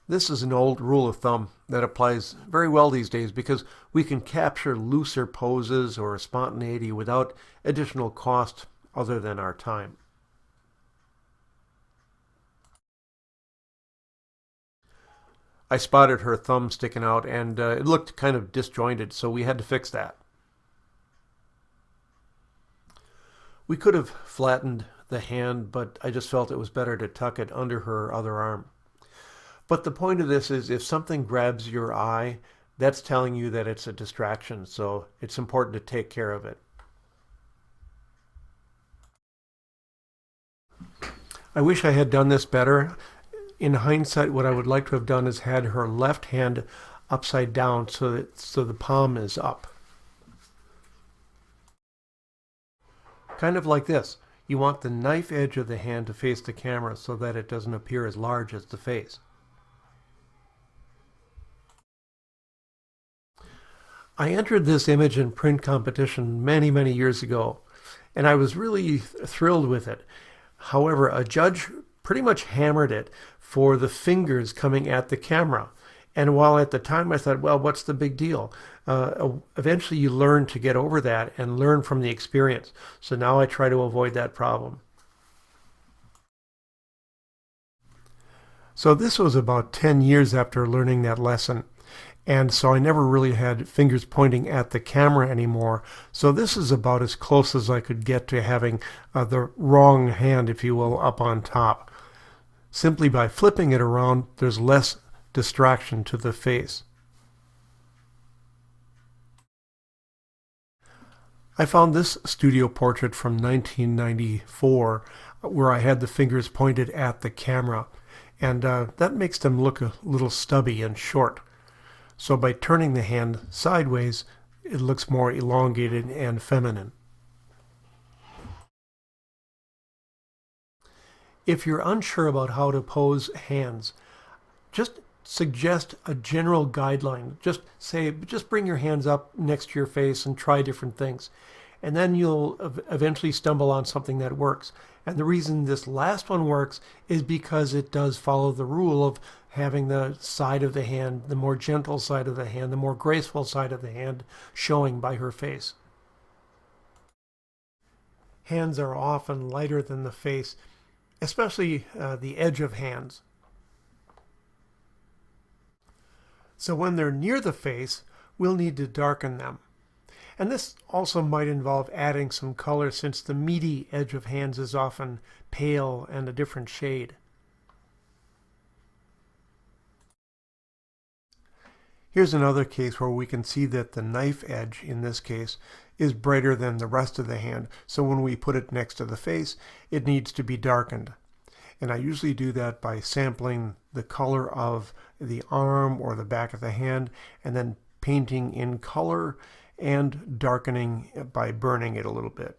This is an old rule of thumb that applies very well these days because we can capture looser poses or spontaneity without additional cost other than our time. I spotted her thumb sticking out and it looked kind of disjointed, so we had to fix that. We could have flattened the hand, but I just felt it was better to tuck it under her other arm. But the point of this is if something grabs your eye, that's telling you that it's a distraction, so it's important to take care of it. I wish I had done this better. In hindsight, what I would like to have done is had her left hand upside down so the palm is up. Kind of like this. You want the knife edge of the hand to face the camera so that it doesn't appear as large as the face. I entered this image and print competition many, many years ago, and I was really thrilled with it. However, a judge pretty much hammered it for the fingers coming at the camera. And while at the time I thought, well, what's the big deal? Eventually you learn to get over that and learn from the experience. So now I try to avoid that problem. So this was about 10 years after learning that lesson. And so I never really had fingers pointing at the camera anymore. So this is about as close as I could get to having the wrong hand, if you will, up on top. Simply by flipping it around, there's less distraction to the face. I found this studio portrait from 1994 where I had the fingers pointed at the camera, and that makes them look a little stubby and short. So by turning the hand sideways, it looks more elongated and feminine. If you're unsure about how to pose hands, just suggest a general guideline. Just bring your hands up next to your face and try different things. And then you'll eventually stumble on something that works. And the reason this last one works is because it does follow the rule of having the side of the hand, the more gentle side of the hand, the more graceful side of the hand showing by her face. Hands are often lighter than the face, especially the edge of hands. So when they're near the face, we'll need to darken them. And this also might involve adding some color since the meaty edge of hands is often pale and a different shade. Here's another case where we can see that the knife edge, in this case, is brighter than the rest of the hand. So when we put it next to the face, it needs to be darkened. And I usually do that by sampling the color of the arm or the back of the hand and then painting in color and darkening by burning it a little bit.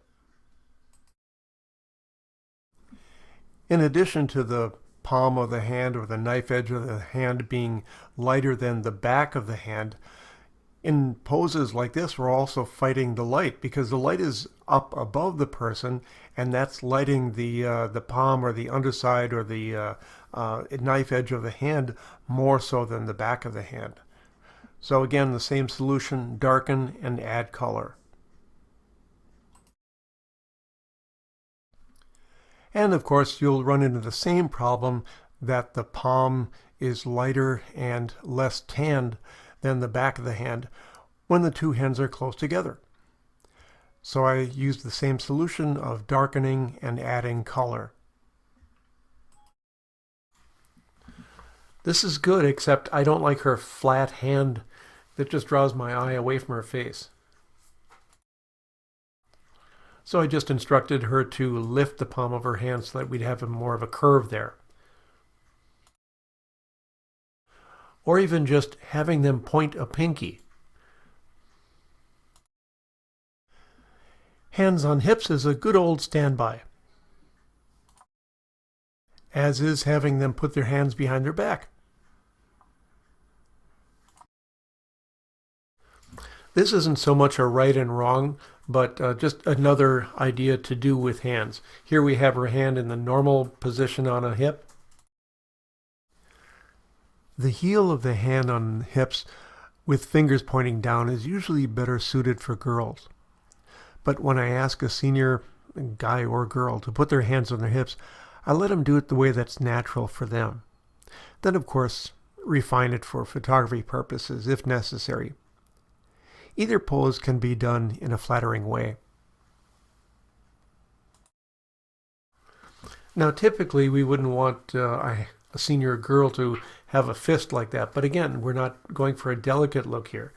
In addition to the palm of the hand or the knife edge of the hand being lighter than the back of the hand, in poses like this we're also fighting the light because the light is up above the person and that's lighting the palm or the underside or the knife edge of the hand more so than the back of the hand. So again, the same solution, darken and add color. And of course, you'll run into the same problem that the palm is lighter and less tanned than the back of the hand when the two hands are close together. So I used the same solution of darkening and adding color. This is good, except I don't like her flat hand that just draws my eye away from her face. So I just instructed her to lift the palm of her hand so that we'd have more of a curve there. Or even just having them point a pinky. Hands on hips is a good old standby, as is having them put their hands behind their back. This isn't so much a right and wrong, but just another idea to do with hands. Here we have her hand in the normal position on a hip. The heel of the hand on hips with fingers pointing down is usually better suited for girls. But when I ask a senior guy or girl to put their hands on their hips, I let them do it the way that's natural for them. Then, of course, refine it for photography purposes if necessary. Either pose can be done in a flattering way. Now, typically, we wouldn't want a senior girl to have a fist like that, but again, we're not going for a delicate look here.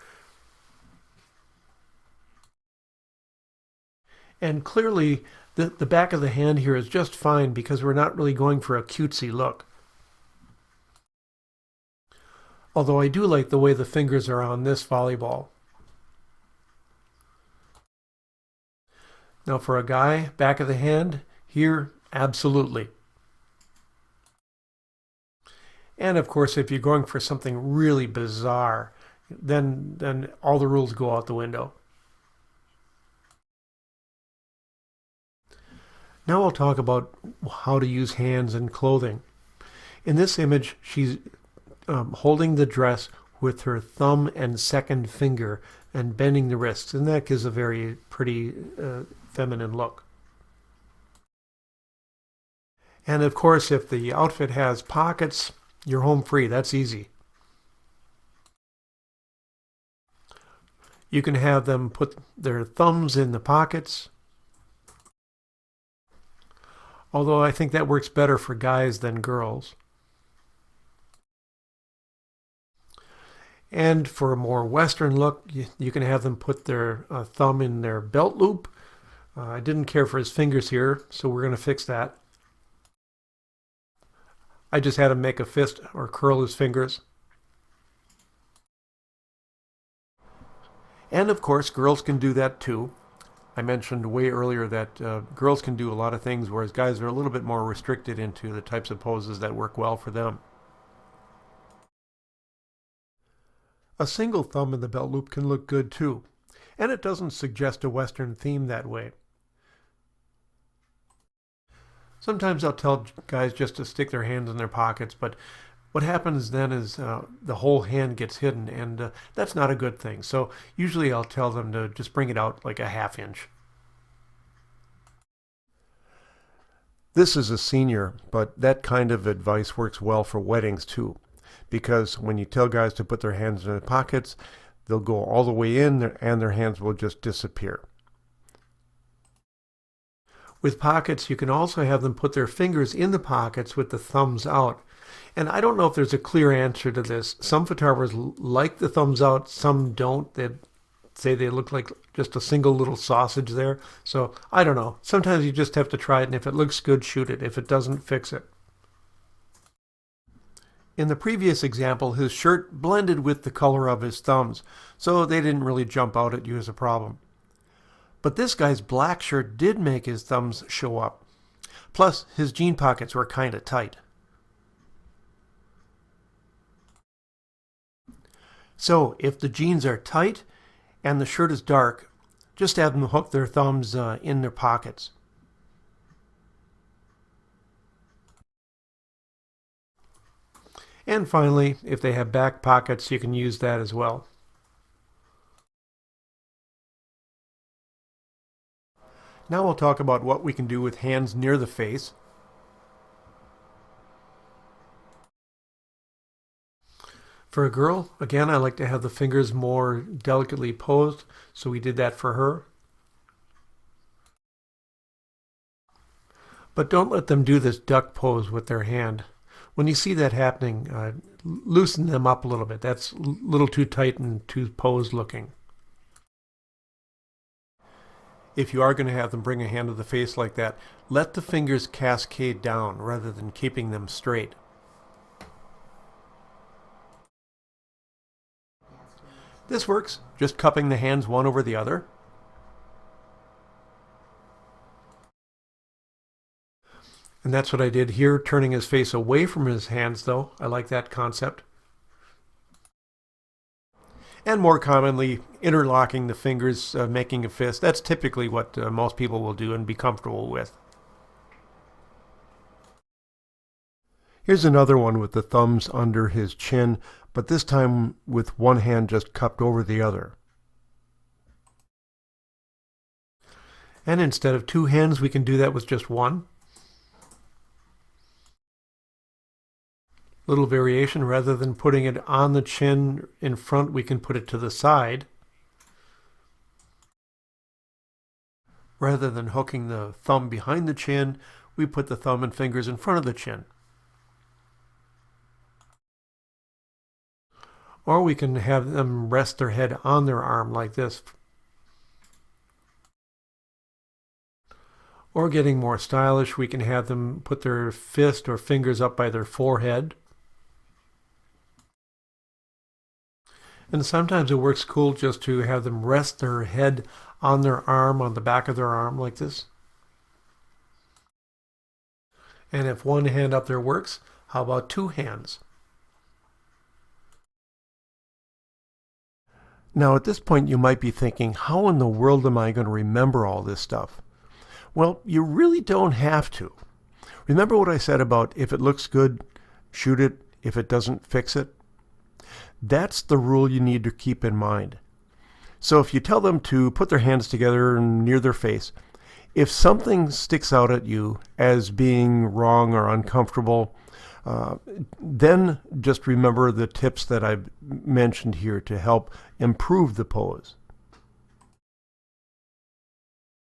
And clearly, the back of the hand here is just fine because we're not really going for a cutesy look. Although I do like the way the fingers are on this volleyball. Now for a guy, back of the hand, here, absolutely. And of course, if you're going for something really bizarre, then all the rules go out the window. Now I'll talk about how to use hands in clothing. In this image, she's holding the dress with her thumb and second finger and bending the wrists, and that gives a very pretty feminine look. And of course, if the outfit has pockets, you're home free. That's easy. You can have them put their thumbs in the pockets, although I think that works better for guys than girls. And for a more Western look, you can have them put their thumb in their belt loop. I didn't care for his fingers here, so we're going to fix that. I just had him make a fist or curl his fingers. And of course, girls can do that too. I mentioned way earlier that girls can do a lot of things, whereas guys are a little bit more restricted into the types of poses that work well for them. A single thumb in the belt loop can look good too, and it doesn't suggest a Western theme that way. Sometimes I'll tell guys just to stick their hands in their pockets, but what happens then is the whole hand gets hidden, and that's not a good thing. So usually I'll tell them to just bring it out like a ½ inch. This is a senior, but that kind of advice works well for weddings too, because when you tell guys to put their hands in their pockets, they'll go all the way in and their hands will just disappear. With pockets, you can also have them put their fingers in the pockets with the thumbs out. And I don't know if there's a clear answer to this. Some photographers like the thumbs out, some don't. They say they look like just a single little sausage there. So I don't know. Sometimes you just have to try it, and if it looks good, shoot it. If it doesn't, fix it. In the previous example, his shirt blended with the color of his thumbs, so they didn't really jump out at you as a problem. But this guy's black shirt did make his thumbs show up. Plus, his jean pockets were kind of tight. So, if the jeans are tight and the shirt is dark, just have them hook their thumbs in their pockets. And finally, if they have back pockets, you can use that as well. Now we'll talk about what we can do with hands near the face. For a girl, again, I like to have the fingers more delicately posed, so we did that for her. But don't let them do this duck pose with their hand. When you see that happening, loosen them up a little bit. That's a little too tight and too posed looking. If you are going to have them bring a hand to the face like that, let the fingers cascade down rather than keeping them straight. This works, just cupping the hands one over the other. And that's what I did here, turning his face away from his hands though. I like that concept. And more commonly, interlocking the fingers, making a fist. That's typically what most people will do and be comfortable with. Here's another one with the thumbs under his chin, but this time with one hand just cupped over the other. And instead of two hands, we can do that with just one. Little variation, rather than putting it on the chin in front, we can put it to the side. Rather than hooking the thumb behind the chin, we put the thumb and fingers in front of the chin. Or we can have them rest their head on their arm like this. Or getting more stylish, we can have them put their fist or fingers up by their forehead. And sometimes it works cool just to have them rest their head on their arm, on the back of their arm like this. And if one hand up there works, how about two hands? Now at this point you might be thinking, how in the world am I going to remember all this stuff? Well, you really don't have to. Remember what I said about if it looks good, shoot it. If it doesn't, fix it. That's the rule you need to keep in mind. So if you tell them to put their hands together near their face, if something sticks out at you as being wrong or uncomfortable, then just remember the tips that I've mentioned here to help improve the pose.